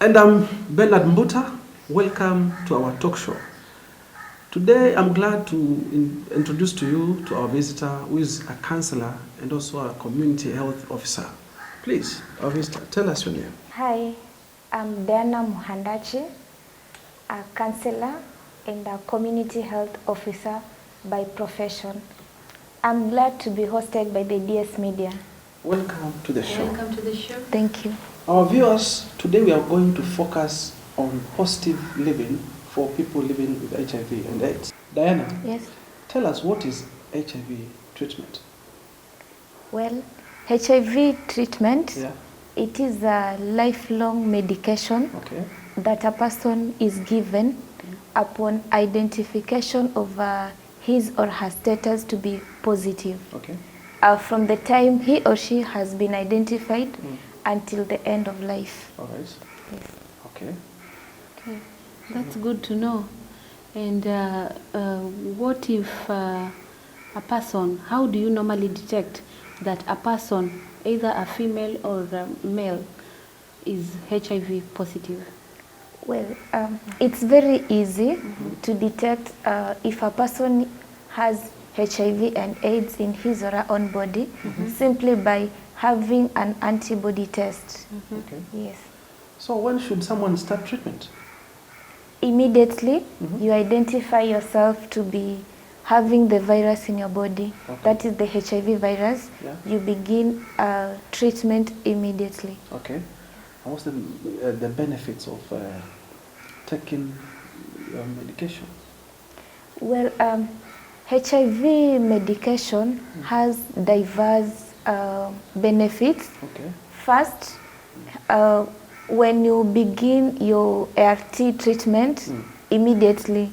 And I'm Bernard Mbuta. Welcome to our talk show. Today I'm glad to introduce to you to our visitor, who is a counselor and also a community health officer. Please, our visitor, tell us your name. Hi, I'm Diana Muhandachi, a counselor and a community health officer by profession. I'm glad to be hosted by the DS Media. Welcome to the show. Welcome to the show. Thank you. Our viewers, today we are going to focus on positive living for people living with HIV and AIDS. Diana, Yes. tell us, what is HIV treatment? Well, HIV treatment, Yeah. it is a lifelong medication Okay. that a person is given upon identification of his or her status to be positive. Okay. From the time he or she has been identified until the end of life. All right. Yes. Okay. Okay, that's good to know. And what if a person, how do you normally detect that a person, either a female or a male, is HIV positive? Well, it's very easy to detect if a person has HIV and AIDS in his or her own body simply by having an antibody test. Okay. Yes. So when should someone start treatment? Immediately, you identify yourself to be having the virus in your body. Okay. That is the HIV virus. Yeah. You begin treatment immediately. Okay. And what's the benefits of taking your medication? Well, HIV medication has diverse benefits. Okay. First, when you begin your ART treatment, immediately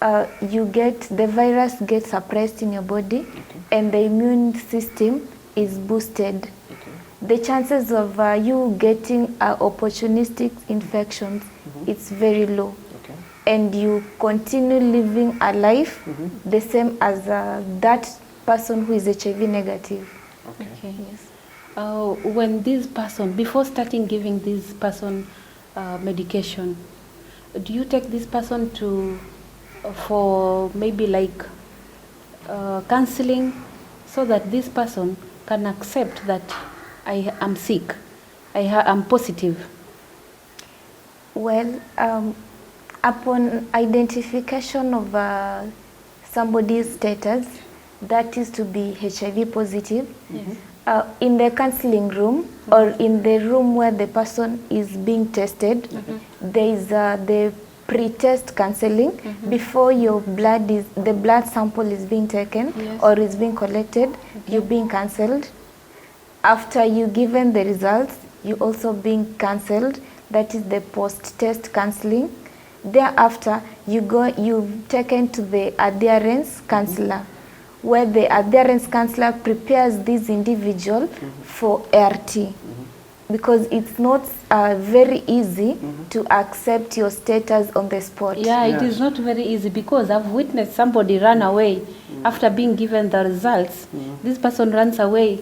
the virus gets suppressed in your body, and the immune system is boosted. Okay. The chances of you getting opportunistic infections, it's very low. Okay. And you continue living a life the same as that person who is HIV negative. Okay. Okay. Yes. When this person, before starting giving this person medication, do you take this person for maybe like counseling, so that this person can accept that I am sick, I'm positive? Well, upon identification of somebody's status, that is to be HIV positive, Yes. in the counseling room or in the room where the person is being tested, there is the pre-test counseling before the blood sample is being taken or is being collected. You're being counseled. After you given the results, you also being counseled. That is the post-test counseling. Thereafter, you're taken to the adherence counselor, where the adherence counselor prepares this individual for ART, because it's not very easy to accept your status on the spot. Yeah, it is not very easy, because I've witnessed somebody run away after being given the results. This person runs away.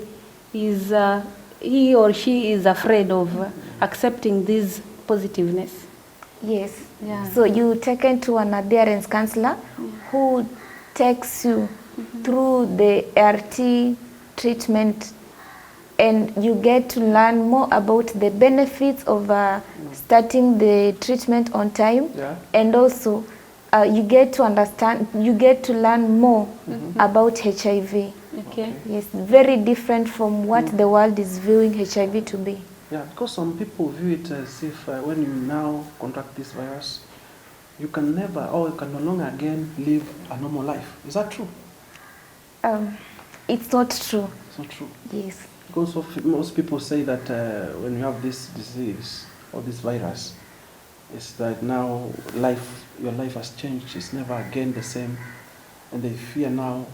He or she is afraid of accepting this positiveness. Yes. Yeah. So you taken to an adherence counselor who takes you through the ART treatment, and you get to learn more about the benefits of starting the treatment on time, and also you get to learn more about HIV. Okay. Yes, very different from what the world is viewing HIV to be. Yeah, because some people view it as if when you now contract this virus, you can never or you can no longer again live a normal life. Is that true? It's not true. It's not true. Yes. Because most people say that when you have this disease or this virus, it's that now your life has changed. It's never again the same, and they fear now.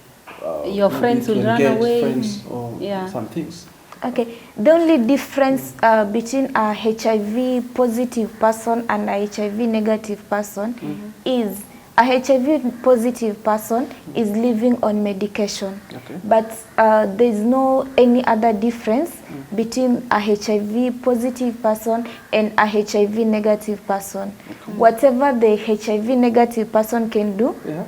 Your maybe friends to will run engage away. Friends or Yeah. some things. Okay, the only difference between a HIV positive person and a HIV negative person is a HIV positive person is living on medication. Okay. But there is no any other difference between a HIV positive person and a HIV negative person. Whatever the HIV negative person can do, Yeah.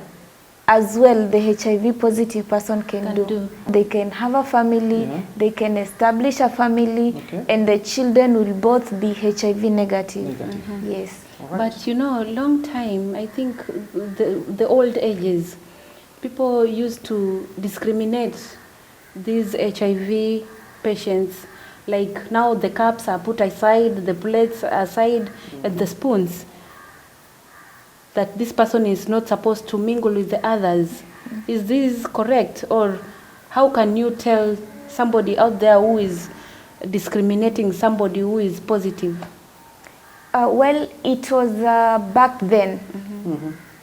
as well the HIV positive person can do. They can have a family, they can establish a family, and the children will both be HIV negative. Yes. All right. But you know, long time, I think the old ages, people used to discriminate these HIV patients. Like now the cups are put aside, the plates aside, and the spoons. That this person is not supposed to mingle with the others. Is this correct? Or how can you tell somebody out there who is discriminating somebody who is positive? Well, it was back then.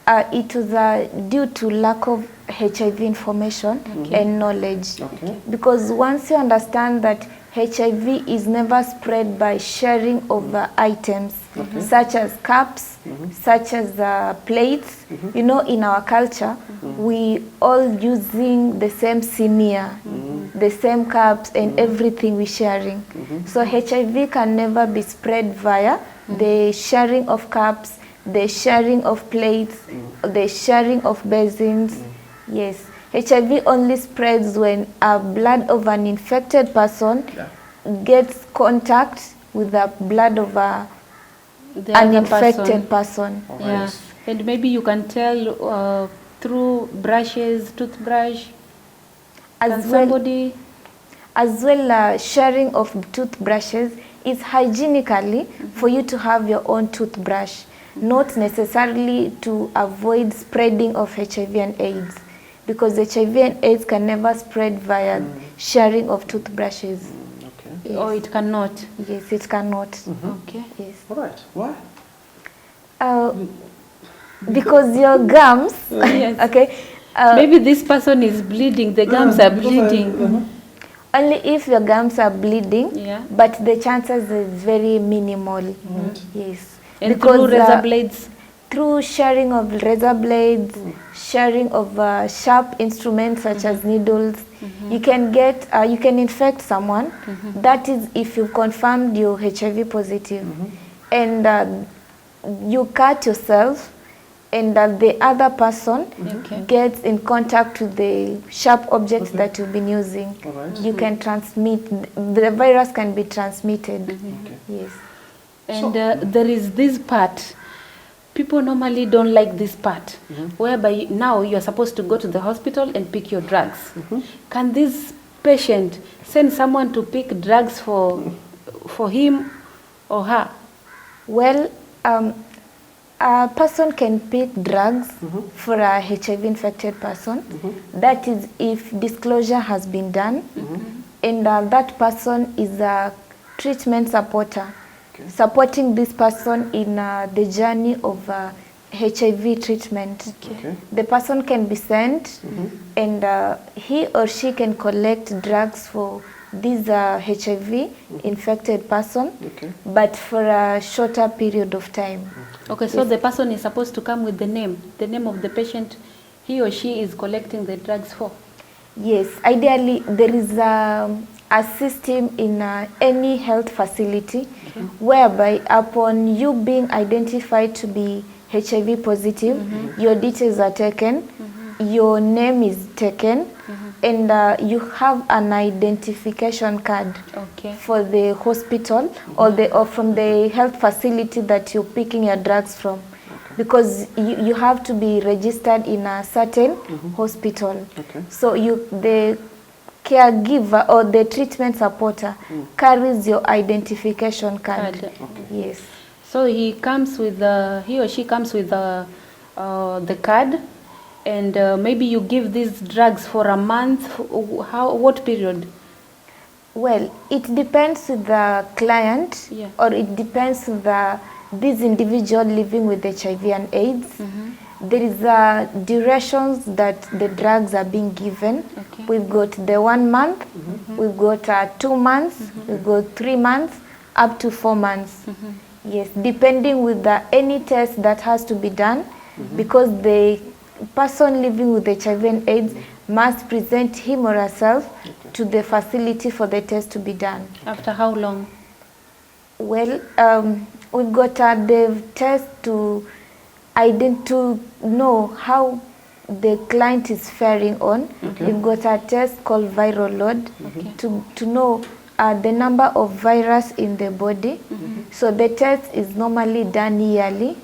It was due to lack of HIV information and knowledge. Okay. Because once you understand that HIV is never spread by sharing of items, such as cups, such as plates. You know, in our culture, we all using the same senior, the same cups and everything we sharing. So HIV can never be spread via the sharing of cups, the sharing of plates, the sharing of basins. Yes. HIV only spreads when a blood of an infected person gets contact with the blood of an infected person. Yeah. And maybe you can tell through brushes, toothbrush, As well, sharing of toothbrushes is hygienically for you to have your own toothbrush, not necessarily to avoid spreading of HIV and AIDS. Because HIV and AIDS can never spread via sharing of toothbrushes. Okay. Yes. or it cannot. Yes, it cannot. Okay. Yes. All right. Why? Because your gums, Yes. okay. Maybe this person is bleeding, the gums are bleeding. Only if your gums are bleeding, Yeah. but the chances is very minimal. Yes. And through razor blades. Through sharing of razor blades, sharing of sharp instruments such as needles, you can get, you can infect someone. That is if you confirmed you're HIV positive. And you cut yourself, and the other person gets in contact with the sharp objects that you've been using. You can transmit, the virus can be transmitted. Yes. And there is this part. People normally don't like this part, whereby now you are supposed to go to the hospital and pick your drugs. Can this patient send someone to pick drugs for him or her? Well, a person can pick drugs for a HIV infected person. That is if disclosure has been done, and that person is a treatment supporter. Supporting this person in the journey of HIV treatment. The person can be sent, and he or she can collect drugs for this HIV infected person, but for a shorter period of time. Okay, so the person is supposed to come with the name of the patient he or she is collecting the drugs for. Yes, ideally there is a system in any health facility whereby upon you being identified to be HIV positive, your details are taken, your name is taken, and you have an identification card for the hospital or from the health facility that you're picking your drugs from. Because you have to be registered in a certain hospital. So the caregiver or the treatment supporter carries your identification card. Card. Okay. Yes. So he comes with he or she comes with the card, and maybe you give these drugs for a month. What period? Well, it depends with the client, Yeah. or it depends with this individual living with HIV and AIDS. There is durations that the drugs are being given. Okay. We've got the 1 month, we've got 2 months, we've got 3 months, up to 4 months. Yes, depending with any test that has to be done, because the person living with HIV and AIDS must present him or herself to the facility for the test to be done. After how long? Well, we've got the test to know how the client is faring on. Okay. We've got a test called viral load to know the number of virus in the body. So the test is normally done yearly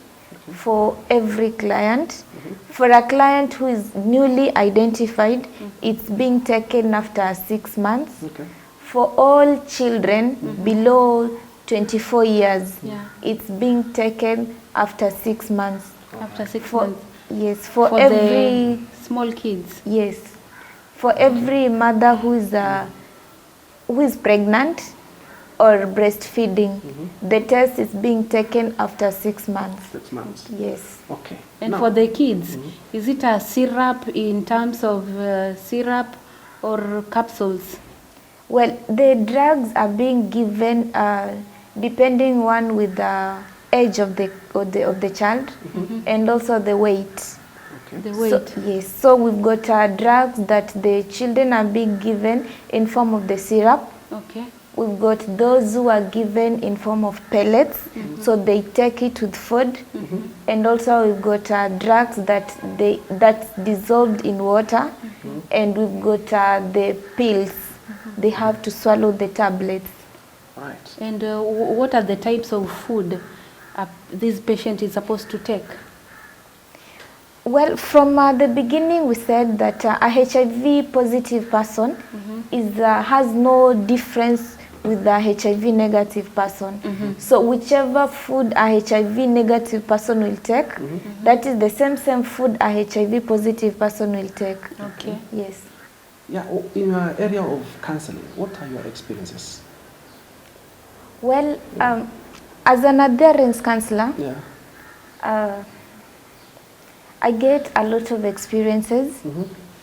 for every client. For a client who is newly identified, it's being taken after 6 months. Okay. For all children below 24 years, Yeah. it's being taken after 6 months. After 6 For months. yes, for For every the small kids. yes, for every mother who is pregnant or breastfeeding, the test is being taken after 6 months. 6 months. Yes. Okay. And Now, for the kids, is it a syrup in terms of syrup or capsules? Well, the drugs are being given depending one with the age of the child and also the weight. The So, weight. yes, so we've got drugs that the children are being given in form of the syrup. Okay. We've got those who are given in form of pellets, so they take it with food. And also we've got drugs that's dissolved in water, and we've got the pills. They have to swallow the tablets. right. And what are the types of food this patient is supposed to take? Well, from the beginning, we said that a HIV positive person has no difference with the HIV negative person. So whichever food a HIV negative person will take, that is the same food a HIV positive person will take. Okay. Yes. Yeah, in your area of counseling, what are your experiences? Well, as an adherence counselor, Yeah. I get a lot of experiences,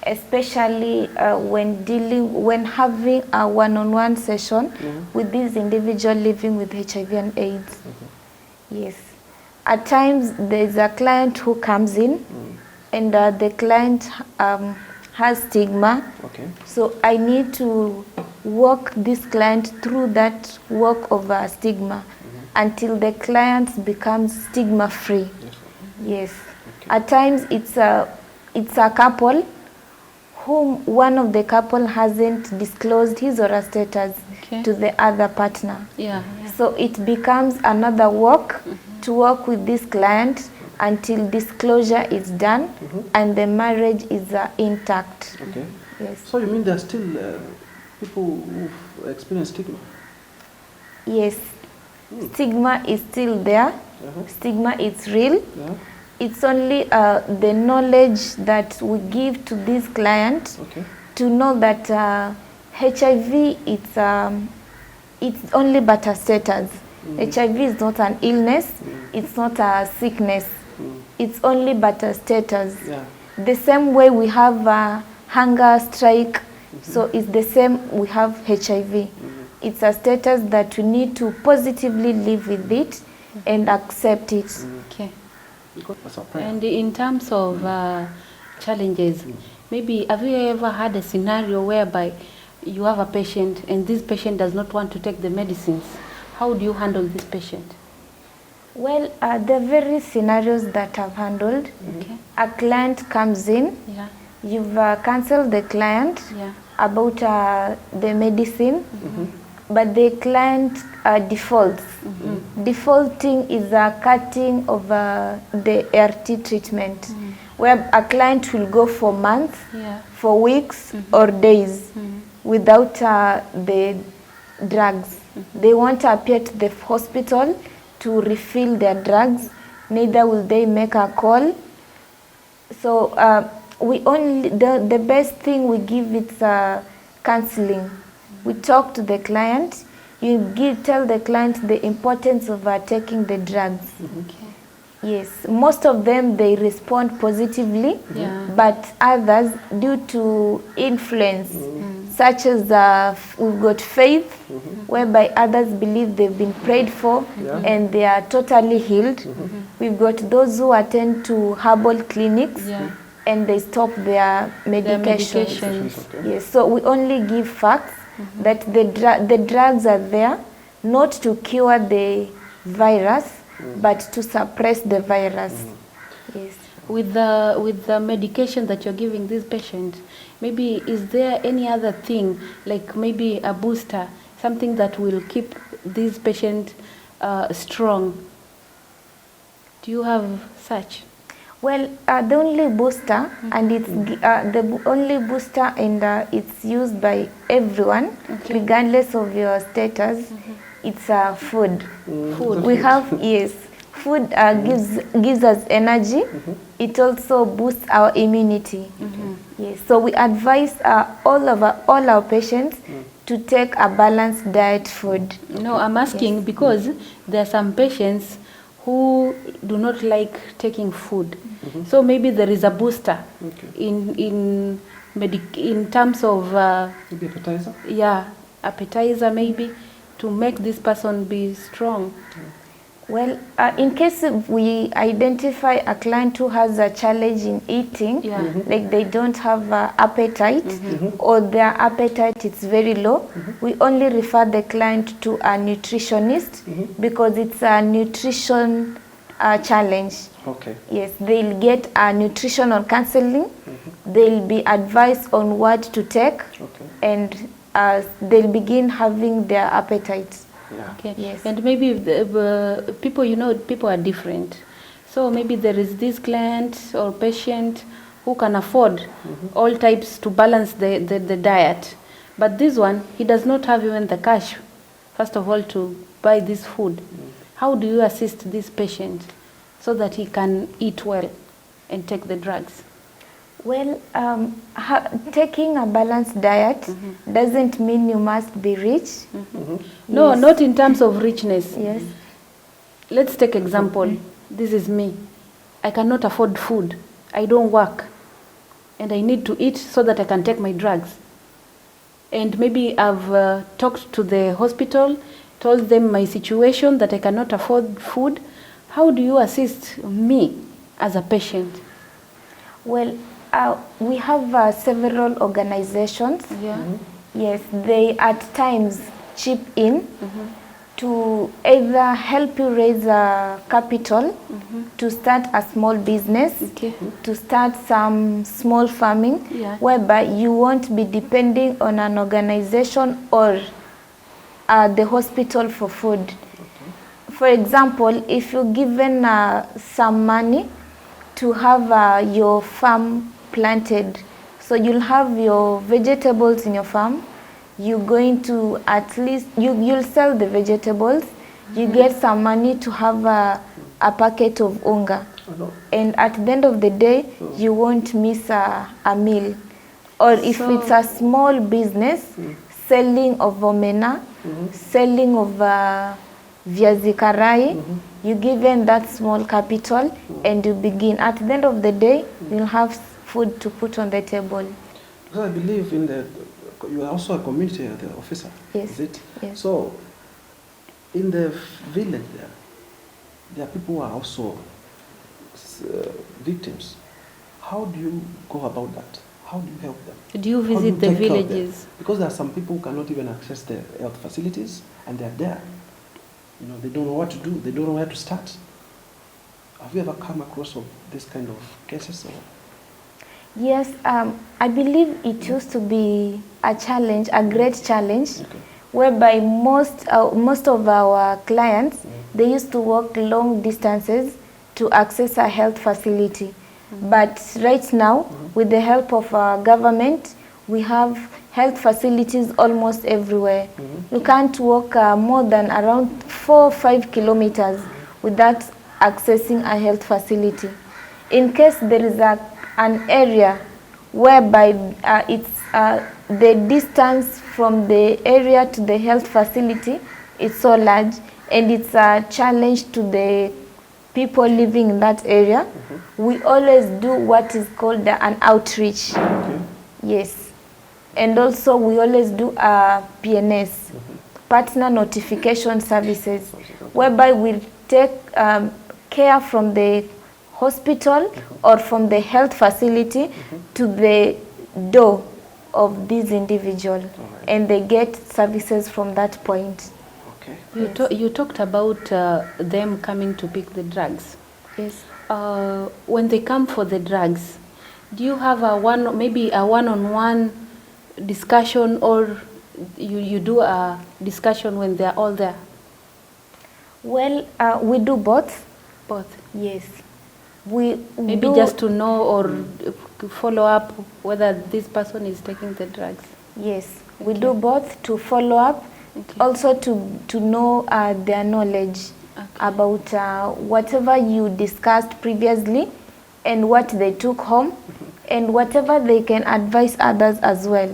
especially when having a one-on-one session with this individual living with HIV and AIDS. Yes. At times, there's a client who comes in, and the client has stigma. Okay. So I need to walk this client through that walk of stigma until the client becomes stigma-free. Yes. At times it's a couple whom one of the couple hasn't disclosed his or her status to the other partner. Yeah. So it becomes another walk to work with this client until disclosure is done and the marriage is intact. Okay. Yes. So you mean there are still people who've experienced stigma? Yes. Stigma is still there. Stigma is real. Yeah. It's only the knowledge that we give to this client to know that HIV it's only but a status. HIV is not an illness. It's not a sickness. It's only but a status. Yeah. The same way we have hunger strike, so it's the same we have HIV. It's a status that we need to positively live with it and accept it. Okay. That's our prayer. And in terms of challenges, maybe have you ever had a scenario whereby you have a patient and this patient does not want to take the medicines? How do you handle this patient? Well, there are various scenarios that I've handled. Okay. A client comes in, Yeah. you've cancelled the client Yeah. about the medicine, but the client defaults. Defaulting is a cutting of the ART treatment, where a client will go for months, Yeah. for weeks or days. without the drugs. They won't appear to the hospital to refill their drugs, neither will they make a call. So the best thing we give is counseling. We talk to the client. You tell the client the importance of taking the drugs. Okay. Yes, most of them they respond positively, Yeah. but others due to influence, such as we've got faith, whereby others believe they've been prayed for and they are totally healed. We've got those who attend to herbal clinics and they stop their medications. Okay. Yes, so we only give facts that the drugs are there not to cure the virus, but to suppress the virus. Yes. With the medication that you're giving this patient, maybe is there any other thing, like maybe a booster, something that will keep this patient strong? Do you have such? Well, the only booster, and it's the only booster, and it's used by everyone, regardless of your status. It's food. Food. We have food gives us energy. It also boosts our immunity. Yes, so we advise all our patients to take a balanced diet food. No, I'm asking because there are some patients who do not like taking food. So maybe there is a booster in terms of Maybe appetizer? appetizer maybe to make this person be strong. Well, in case we identify a client who has a challenge in eating, like they don't have appetite or their appetite is very low, we only refer the client to a nutritionist because it's a nutrition challenge. Okay. Yes, they'll get a nutritional counseling, they'll be advised on what to take, and they'll begin having their appetite. Yeah. Okay. Yes. And maybe people are different. So maybe there is this client or patient who can afford all types to balance the diet. But this one, he does not have even the cash, first of all, to buy this food. How do you assist this patient so that he can eat well and take the drugs? Well, taking a balanced diet doesn't mean you must be rich. No, Yes. not in terms of richness. Yes. Let's take example. This is me. I cannot afford food. I don't work. And I need to eat so that I can take my drugs. And maybe I've talked to the hospital, told them my situation, that I cannot afford food. How do you assist me as a patient? Well, we have several organizations. Yes, they at times chip in to either help you raise capital to start a small business, to start some small farming, whereby you won't be depending on an organization or the hospital for food. For example, if you're given some money to have your farm planted, so you'll have your vegetables in your farm, you're going to at least, you'll sell the vegetables, you get some money to have a packet of unga, and at the end of the day, you won't miss a meal. Or if it's a small business, selling of omena, selling of viazi karai, you give them that small capital and you begin. At the end of the day, you'll have food to put on the table. Because I believe you are also a community officer. Yes. Is it? Yes. So, in the village there are people who are also victims. How do you go about that? How do you help them? Do you How do visit the take care of them? villages? Because there are some people who cannot even access the health facilities, and they are there. You know, they don't know what to do. They don't know where to start. Have you ever come across of this kind of cases? Or? Yes, I believe it used to be a challenge, a great challenge, whereby most of our clients, they used to walk long distances to access a health facility. But right now, with the help of our government, we have health facilities almost everywhere. You can't walk more than around 4 or 5 kilometers without accessing a health facility. In case there is an area whereby the distance from the area to the health facility is so large, and it's a challenge to the people living in that area, we always do what is called an outreach. Yes. And also we always do a PNS, partner notification services, whereby we take care from the hospital or from the health facility to the door of this individual, and they get services from that point. Okay. You talked about them coming to pick the drugs. Yes. When they come for the drugs, do you have maybe a one-on-one discussion, or you do a discussion when they're all there? Well, we do both. Both. Yes. We maybe do, just to know or follow up whether this person is taking the drugs. Yes, we do both to follow up, also to know their knowledge about whatever you discussed previously and what they took home, and whatever they can advise others as well.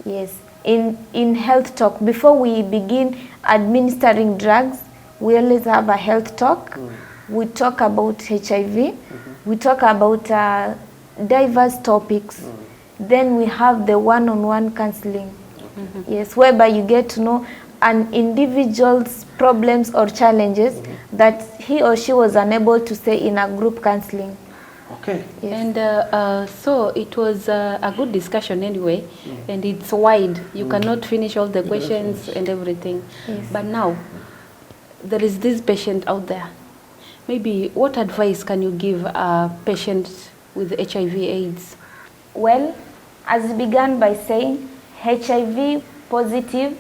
Yes, in health talk, before we begin administering drugs, we always have a health talk. We talk about HIV, we talk about diverse topics. Then we have the one-on-one counseling. Yes, whereby you get to know an individual's problems or challenges that he or she was unable to say in a group counseling. Okay. Yes. And so it was a good discussion anyway, and it's wide. You cannot finish all the questions and everything. Yes. But now, there is this patient out there. Maybe what advice can you give a patient with HIV/AIDS? Well, as we began by saying, HIV positive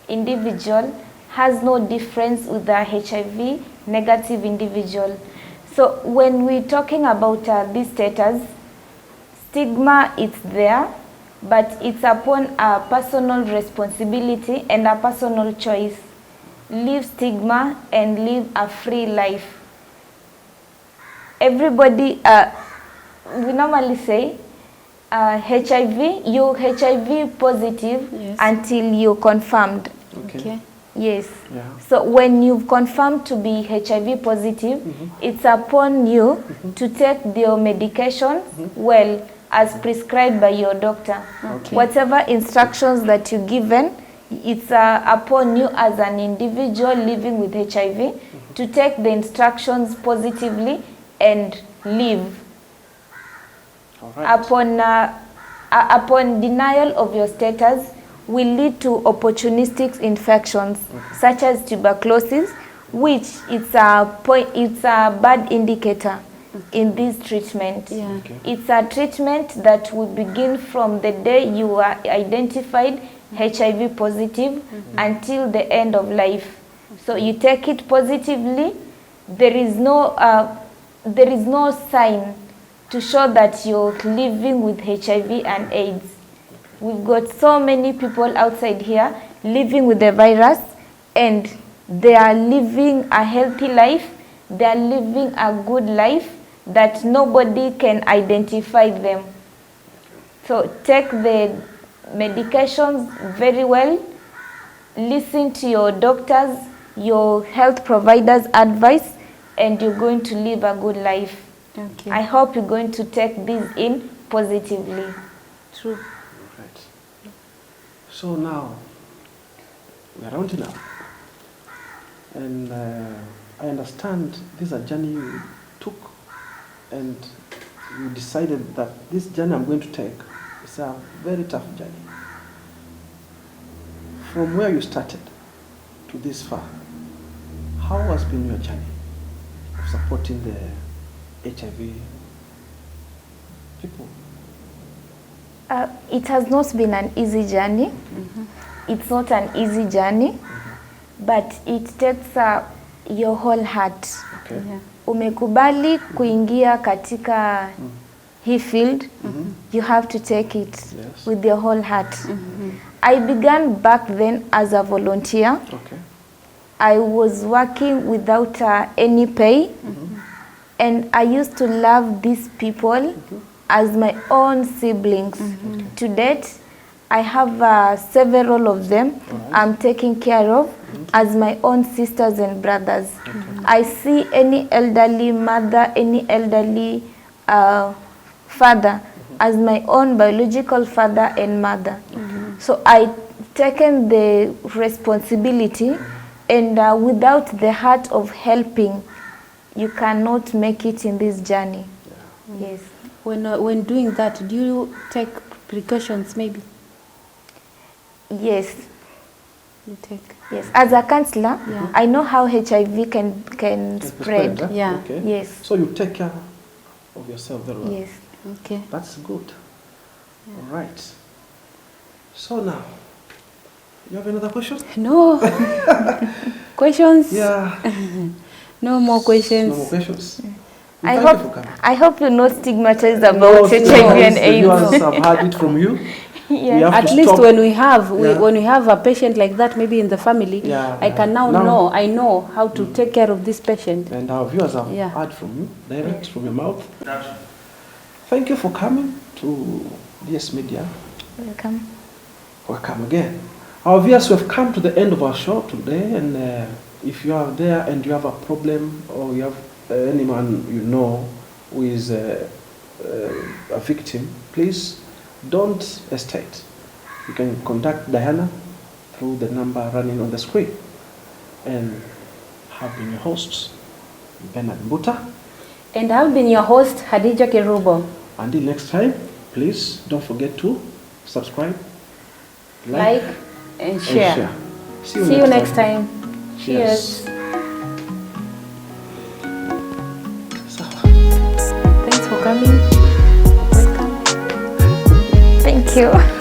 individual has no difference with the HIV negative individual. So when we're talking about this status, stigma is there, but it's upon a personal responsibility and a personal choice. Live stigma and live a free life. Everybody, we normally say, you're HIV positive until you're confirmed. Okay. Yes. Yeah. So when you've confirmed to be HIV positive, it's upon you to take your medication well as prescribed by your doctor. Okay. Whatever instructions that you're given, it's upon you as an individual living with HIV to take the instructions positively and live. All right. Upon denial of your status will lead to opportunistic infections such as tuberculosis, which it's a bad indicator in this treatment. Yeah. Okay. It's a treatment that will begin from the day you are identified HIV positive until the end of life. So you take it positively. There is no sign to show that you're living with HIV and AIDS. We've got so many people outside here living with the virus, and they are living a healthy life, they are living a good life that nobody can identify them. So take the medications very well, listen to your doctors, your health providers' advice, and you're going to live a good life. Okay. I hope you're going to take this in positively. True. Right. So now, we are rounding up. And I understand this is a journey you took, and you decided that this journey I'm going to take is a very tough journey. From where you started to this far, how has been your journey of supporting the HIV people? It has not been an easy journey. It's not an easy journey, but it takes your whole heart. Okay. Yeah. Umekubali kuingia katika hii field, you have to take it Yes. with your whole heart. I began back then as a volunteer. Okay. I was working without any pay, and I used to love these people as my own siblings. To date, I have several of them I'm taking care of as my own sisters and brothers. I see any elderly mother, any elderly father as my own biological father and mother. So I taken the responsibility, and without the heart of helping, you cannot make it in this journey. Yes. When doing that, do you take precautions maybe? Yes. You take. Yes. As a counselor, Yeah. I know how HIV can spread. Huh? Yeah. Okay. Yes. So you take care of yourself very well. Yes. Okay. That's good. All right. So now, you have another question? No. Questions? Yeah. No more questions. No more questions. I Thank you for coming. hope you're not stigmatized No, about HIV and the AIDS. viewers have heard it from you. We Yes. have At to least stop. when we have Yeah. when we have a patient like that, maybe in the family, Yeah, I can now now- know. I know how to take care of this patient. And our viewers have Yeah. heard from you, direct from your mouth. Thank you for coming to DS Media. Welcome. Welcome again. Our viewers, we have come to the end of our show today, and if you are there and you have a problem, or you have anyone you know who is a victim, please don't hesitate. You can contact Diana through the number running on the screen. And have been your hosts, Bernard Mbuta. And I've been your host, Hadija Kerubo. Until next time, please don't forget to subscribe, Like and share. See you next time. Cheers. Cheers. So, Thanks for coming. Welcome. Thank you.